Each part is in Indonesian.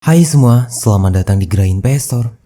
Hai semua, selamat datang di Gra Investor.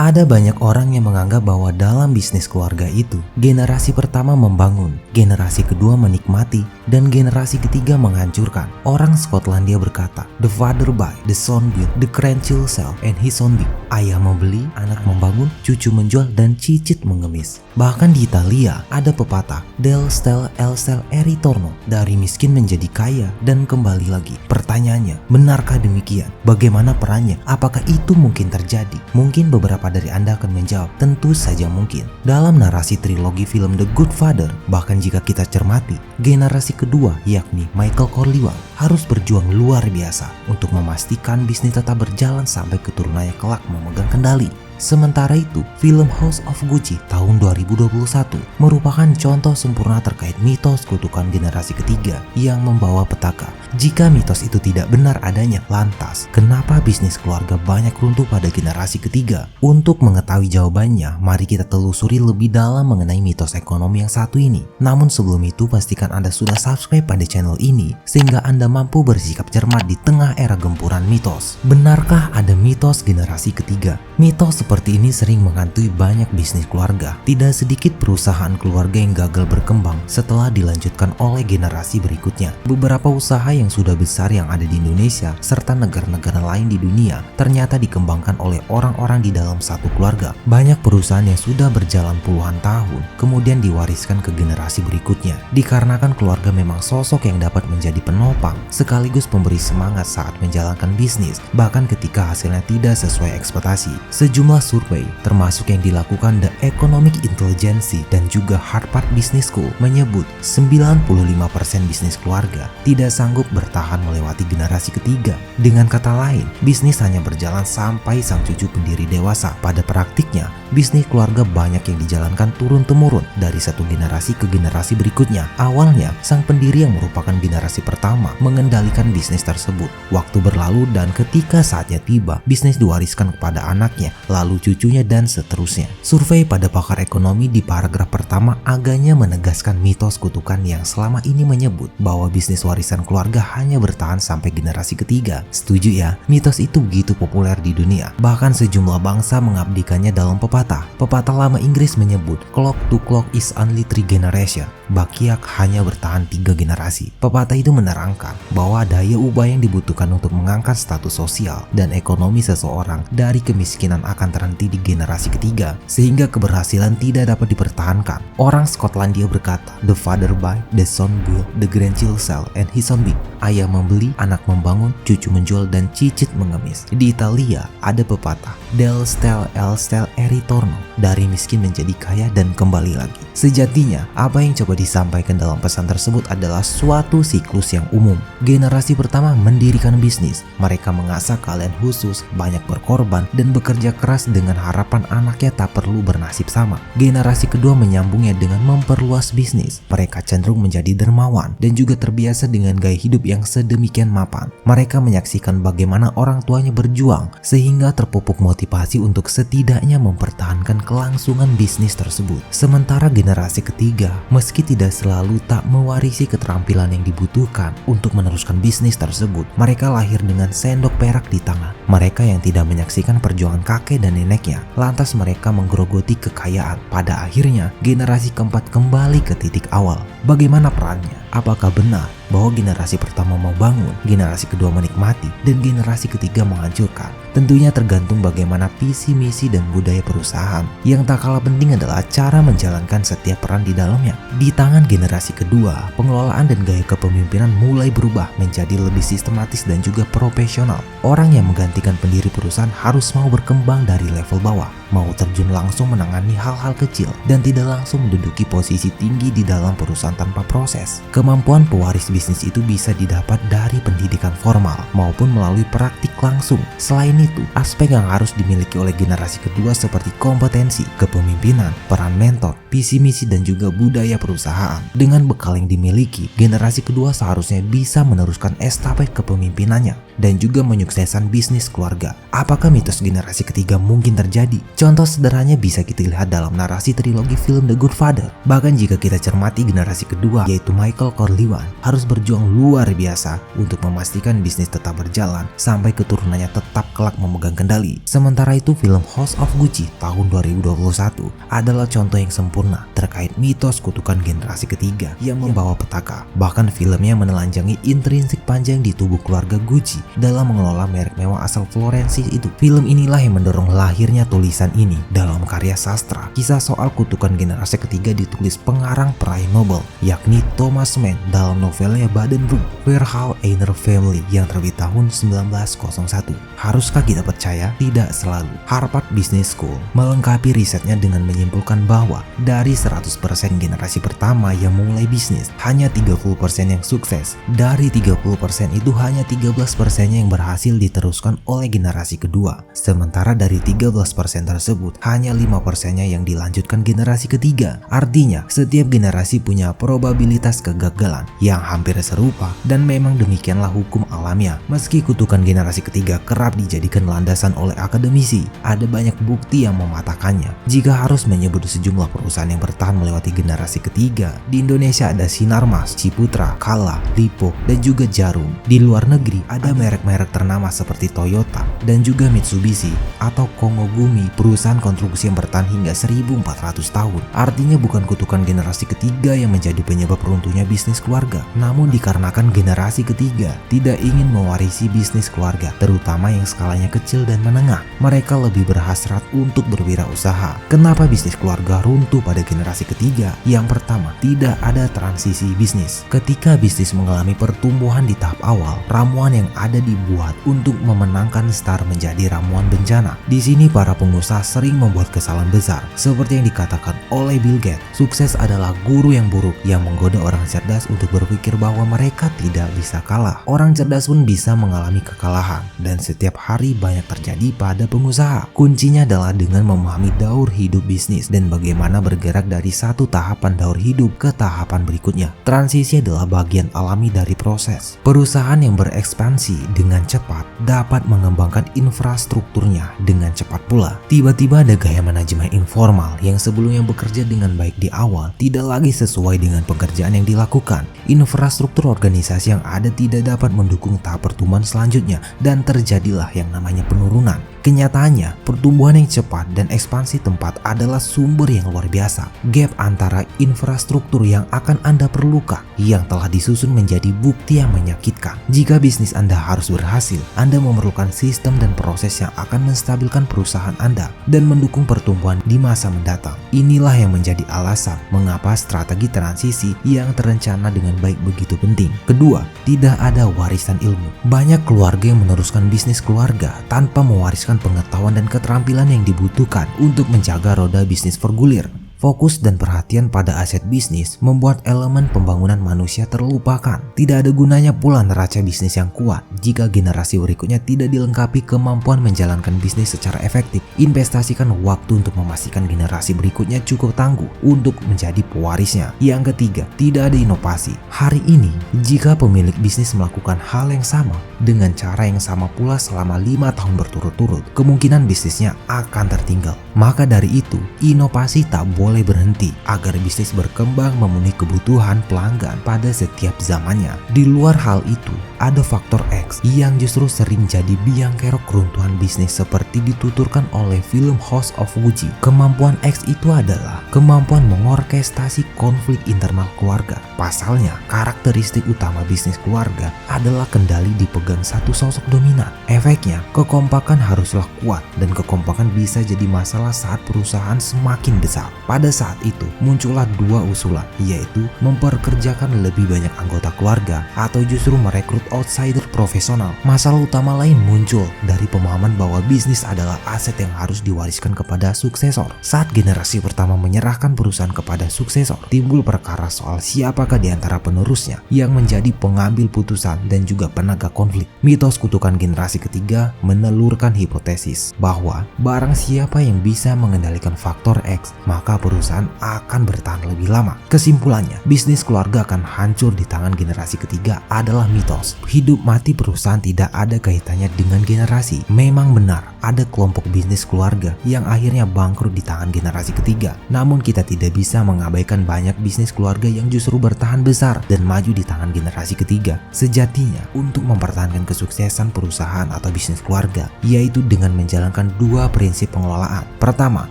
Ada banyak orang yang menganggap bahwa dalam bisnis keluarga itu, generasi pertama membangun, generasi kedua menikmati, dan generasi ketiga menghancurkan. Orang Skotlandia berkata, "The father buy, the son build, the grandchild sell, and his son big." Ayah membeli, anak membangun, cucu menjual, dan cicit mengemis. Bahkan di Italia, ada pepatah, "Del stel el stel e ritorno." Dari miskin menjadi kaya dan kembali lagi. Pertanyaannya, benarkah demikian? Bagaimana perannya? Apakah itu mungkin terjadi? Mungkin beberapa dari Anda akan menjawab, tentu saja mungkin. Dalam narasi trilogi film The Good Father, bahkan jika kita cermati, generasi kedua yakni Michael Corleone harus berjuang luar biasa untuk memastikan bisnis tetap berjalan sampai keturunannya kelak memegang kendali. Sementara itu, film House of Gucci tahun 2021 merupakan contoh sempurna terkait mitos kutukan generasi ketiga yang membawa petaka. Jika mitos itu tidak benar adanya, lantas kenapa bisnis keluarga banyak runtuh pada generasi ketiga? Untuk mengetahui jawabannya, mari kita telusuri lebih dalam mengenai mitos ekonomi yang satu ini. Namun sebelum itu, pastikan Anda sudah subscribe pada channel ini sehingga Anda mampu bersikap cermat di tengah era gempuran mitos. Benarkah ada mitos generasi ketiga? Mitos seperti ini sering menghantui banyak bisnis keluarga. Tidak sedikit perusahaan keluarga yang gagal berkembang setelah dilanjutkan oleh generasi berikutnya. Beberapa usaha yang sudah besar yang ada di Indonesia serta negara-negara lain di dunia ternyata dikembangkan oleh orang-orang di dalam satu keluarga. Banyak perusahaan yang sudah berjalan puluhan tahun kemudian diwariskan ke generasi berikutnya. Dikarenakan keluarga memang sosok yang dapat menjadi penopang sekaligus pemberi semangat saat menjalankan bisnis, bahkan ketika hasilnya tidak sesuai ekspektasi. Sejumlah survei termasuk yang dilakukan The Economic Intelligence dan juga Harvard Business School menyebut 95% bisnis keluarga tidak sanggup bertahan melewati generasi ketiga. Dengan kata lain, bisnis hanya berjalan sampai sang cucu pendiri dewasa. Pada praktiknya, bisnis keluarga banyak yang dijalankan turun-temurun dari satu generasi ke generasi berikutnya. Awalnya, sang pendiri yang merupakan generasi pertama mengendalikan bisnis tersebut. Waktu berlalu dan ketika saatnya tiba, bisnis diwariskan kepada anaknya, lalu cucunya, dan seterusnya. Survei pada pakar ekonomi di paragraf pertama agaknya menegaskan mitos kutukan yang selama ini menyebut bahwa bisnis warisan keluarga hanya bertahan sampai generasi ketiga. Setuju ya? Mitos itu begitu populer di dunia. Bahkan sejumlah bangsa mengabdikannya dalam pepatah. Pepatah lama Inggris menyebut, "Clock to clock is only 3 generation." Bakyak hanya bertahan 3 generasi. Pepatah itu menerangkan bahwa daya ubah yang dibutuhkan untuk mengangkat status sosial dan ekonomi seseorang dari kemiskinan akan terhenti di generasi ketiga, sehingga keberhasilan tidak dapat dipertahankan. Orang Skotlandia berkata, "The father buy, the son build, the grandchild sell, and his son big." Ayah membeli, anak membangun, cucu menjual, dan cicit mengemis. Di Italia ada pepatah, "Del stel el stel e ritorno." Dari miskin menjadi kaya dan kembali lagi. Sejatinya, apa yang coba disampaikan dalam pesan tersebut adalah suatu siklus yang umum. Generasi pertama mendirikan bisnis. Mereka mengasah keahlian khusus, banyak berkorban, dan bekerja keras dengan harapan anaknya tak perlu bernasib sama. Generasi kedua menyambungnya dengan memperluas bisnis. Mereka cenderung menjadi dermawan dan juga terbiasa dengan gaya hidup yang sedemikian mapan. Mereka menyaksikan bagaimana orang tuanya berjuang sehingga terpupuk motivasi untuk setidaknya mempertahankan kelangsungan bisnis tersebut. Sementara generasi ketiga, meski tidak selalu tak mewarisi keterampilan yang dibutuhkan untuk meneruskan bisnis tersebut, mereka lahir dengan sendok perak di tangan. Mereka yang tidak menyaksikan perjuangan kakek dan neneknya, lantas mereka menggerogoti kekayaan. Pada akhirnya, generasi keempat kembali ke titik awal. Bagaimana perannya? Apakah benar bahwa generasi pertama membangun, generasi kedua menikmati, dan generasi ketiga menghancurkan? Tentunya tergantung bagaimana visi, misi, dan budaya perusahaan. Yang tak kalah penting adalah cara menjalankan setiap peran di dalamnya. Di tangan generasi kedua, pengelolaan dan gaya kepemimpinan mulai berubah menjadi lebih sistematis dan juga profesional. Orang yang menggantikan pendiri perusahaan harus mau berkembang dari level bawah, mau terjun langsung menangani hal-hal kecil, dan tidak langsung menduduki posisi tinggi di dalam perusahaan tanpa proses. Kemampuan pewaris bisnis itu bisa didapat dari pendidikan formal maupun melalui praktik langsung. Selain itu, aspek yang harus dimiliki oleh generasi kedua seperti kompetensi, kepemimpinan, peran mentor, visi misi, dan juga budaya perusahaan. Dengan bekal yang dimiliki, generasi kedua seharusnya bisa meneruskan estafet kepemimpinannya dan juga menyukseskan bisnis keluarga. Apakah mitos generasi ketiga mungkin terjadi? Contoh sederhananya bisa kita lihat dalam narasi trilogi film The Good Father. Bahkan jika kita cermati generasi kedua, yaitu Michael Corleone, harus berjuang luar biasa untuk memastikan bisnis tetap berjalan sampai keturunannya tetap kelak memegang kendali. Sementara itu, film House of Gucci tahun 2021 adalah contoh yang sempurna terkait mitos kutukan generasi ketiga yang membawa petaka. Bahkan filmnya menelanjangi intrinsik panjang di tubuh keluarga Gucci dalam mengelola merek mewah asal Florensi itu. Film inilah yang mendorong lahirnya tulisan ini dalam karya sastra. Kisah soal kutukan generasi ketiga ditulis pengarang peraih Nobel, yakni Thomas Mann dalam novelnya Baden-Brug, Verhaal Einer Family yang terbit tahun 1901. Haruskah kita percaya? Tidak selalu. Harvard Business School melengkapi risetnya dengan menyimpulkan bahwa dari 100% generasi pertama yang memulai bisnis, hanya 30% yang sukses. Dari 30% itu hanya 13% yang berhasil diteruskan oleh generasi kedua. Sementara dari 13% tersebut, hanya 5% yang dilanjutkan generasi ketiga. Artinya, setiap generasi punya probabilitas kegagalan yang hampir serupa, dan memang demikianlah hukum alamnya. Meski kutukan generasi ketiga kerap dijadikan landasan oleh akademisi, ada banyak bukti yang mematahkannya. Jika harus menyebut sejumlah perusahaan yang bertahan melewati generasi ketiga, di Indonesia ada Sinarmas, Ciputra, Kala, Lipo, dan juga Jarum. Di luar negeri ada merek-merek ternama seperti Toyota dan juga Mitsubishi atau Kongogumi, perusahaan konstruksi yang bertahan hingga 1400 tahun. Artinya bukan kutukan generasi ketiga yang menjadi penyebab runtuhnya bisnis keluarga, namun dikarenakan generasi ketiga tidak ingin mewarisi bisnis keluarga, terutama yang skalanya kecil dan menengah. Mereka lebih berhasrat untuk berwirausaha. Kenapa bisnis keluarga runtuh pada generasi ketiga? Yang pertama, tidak ada transisi bisnis. Ketika bisnis mengalami pertumbuhan di tahap awal, ramuan yang ada dibuat untuk memenangkan star menjadi ramuan bencana. Di sini para pengusaha sering membuat kesalahan besar, seperti yang dikatakan oleh Bill Gates, sukses adalah guru yang buruk yang menggoda orang cerdas untuk berpikir bahwa mereka tidak bisa kalah. Orang cerdas pun bisa mengalami kekalahan, dan setiap hari banyak terjadi pada pengusaha. Kuncinya adalah dengan memahami daur hidup bisnis dan bagaimana bergerak dari satu tahapan daur hidup ke tahapan berikutnya. Transisi adalah bagian alami dari proses. Perusahaan yang berekspansi dengan cepat dapat mengembangkan infrastrukturnya dengan cepat pula. Tiba-tiba ada gaya manajemen informal yang sebelumnya bekerja dengan baik di awal tidak lagi sesuai dengan pekerjaan yang dilakukan. Infrastruktur organisasi yang ada tidak dapat mendukung tahap pertumbuhan selanjutnya, dan terjadilah yang namanya penurunan. Kenyataannya, pertumbuhan yang cepat dan ekspansi tempat adalah sumber yang luar biasa. Gap antara infrastruktur yang akan Anda perlukan yang telah disusun menjadi bukti yang menyakitkan. Jika bisnis Anda harus berhasil, Anda memerlukan sistem dan proses yang akan menstabilkan perusahaan Anda dan mendukung pertumbuhan di masa mendatang. Inilah yang menjadi alasan mengapa strategi transisi yang terencana dengan baik begitu penting. Kedua, tidak ada warisan ilmu. Banyak keluarga yang meneruskan bisnis keluarga tanpa mewariskan pengetahuan dan keterampilan yang dibutuhkan untuk menjaga roda bisnis bergulir. Fokus dan perhatian pada aset bisnis membuat elemen pembangunan manusia terlupakan. Tidak ada gunanya pula neraca bisnis yang kuat jika generasi berikutnya tidak dilengkapi kemampuan menjalankan bisnis secara efektif. Investasikan waktu untuk memastikan generasi berikutnya cukup tangguh untuk menjadi pewarisnya. Yang ketiga, tidak ada inovasi. Hari ini, jika pemilik bisnis melakukan hal yang sama dengan cara yang sama pula selama 5 tahun berturut-turut, kemungkinan bisnisnya akan tertinggal. Maka dari itu, inovasi tak boleh berhenti agar bisnis berkembang memenuhi kebutuhan pelanggan pada setiap zamannya. Di luar hal itu, ada faktor X yang justru sering jadi biang kerok keruntuhan bisnis seperti dituturkan oleh film House of Gucci. Kemampuan X itu adalah kemampuan mengorkestrasi konflik internal keluarga. Pasalnya, karakteristik utama bisnis keluarga adalah kendali dipegang satu sosok dominan. Efeknya, kekompakan haruslah kuat, dan kekompakan bisa jadi masalah saat perusahaan semakin besar. Pada saat itu, muncullah dua usulan, yaitu memperkerjakan lebih banyak anggota keluarga atau justru merekrut outsider profesional. Masalah utama lain muncul dari pemahaman bahwa bisnis adalah aset yang harus diwariskan kepada suksesor. Saat generasi pertama menyerahkan perusahaan kepada suksesor, timbul perkara soal siapakah di antara penerusnya yang menjadi pengambil putusan dan juga penegak konflik. Mitos kutukan generasi ketiga menelurkan hipotesis bahwa barang siapa yang bisa mengendalikan faktor X, maka perusahaan akan bertahan lebih lama. Kesimpulannya, bisnis keluarga akan hancur di tangan generasi ketiga adalah mitos. Hidup mati perusahaan tidak ada kaitannya dengan generasi. Memang benar, ada kelompok bisnis keluarga yang akhirnya bangkrut di tangan generasi ketiga. Namun kita tidak bisa mengabaikan banyak bisnis keluarga yang justru bertahan besar dan maju di tangan generasi ketiga. Sejatinya, untuk mempertahankan kesuksesan perusahaan atau bisnis keluarga, yaitu dengan menjalankan dua prinsip pengelolaan. Pertama,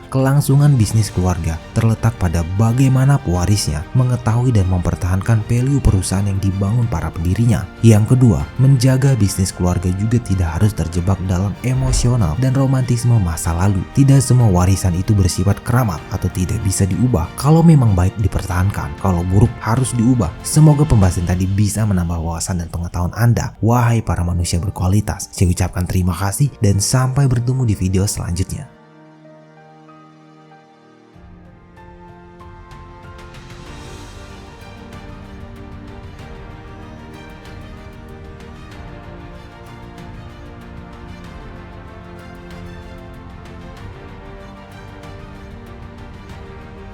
kelangsungan bisnis keluarga terletak pada bagaimana pewarisnya mengetahui dan mempertahankan value perusahaan yang dibangun para pendirinya. Yang kedua, menjaga bisnis keluarga juga tidak harus terjebak dalam emosional dan romantisme masa lalu. Tidak semua warisan itu bersifat keramat atau tidak bisa diubah. Kalau memang baik dipertahankan, kalau buruk harus diubah. Semoga pembahasan tadi bisa menambah wawasan dan pengetahuan Anda, wahai para manusia berkualitas. Saya ucapkan terima kasih dan sampai bertemu di video selanjutnya.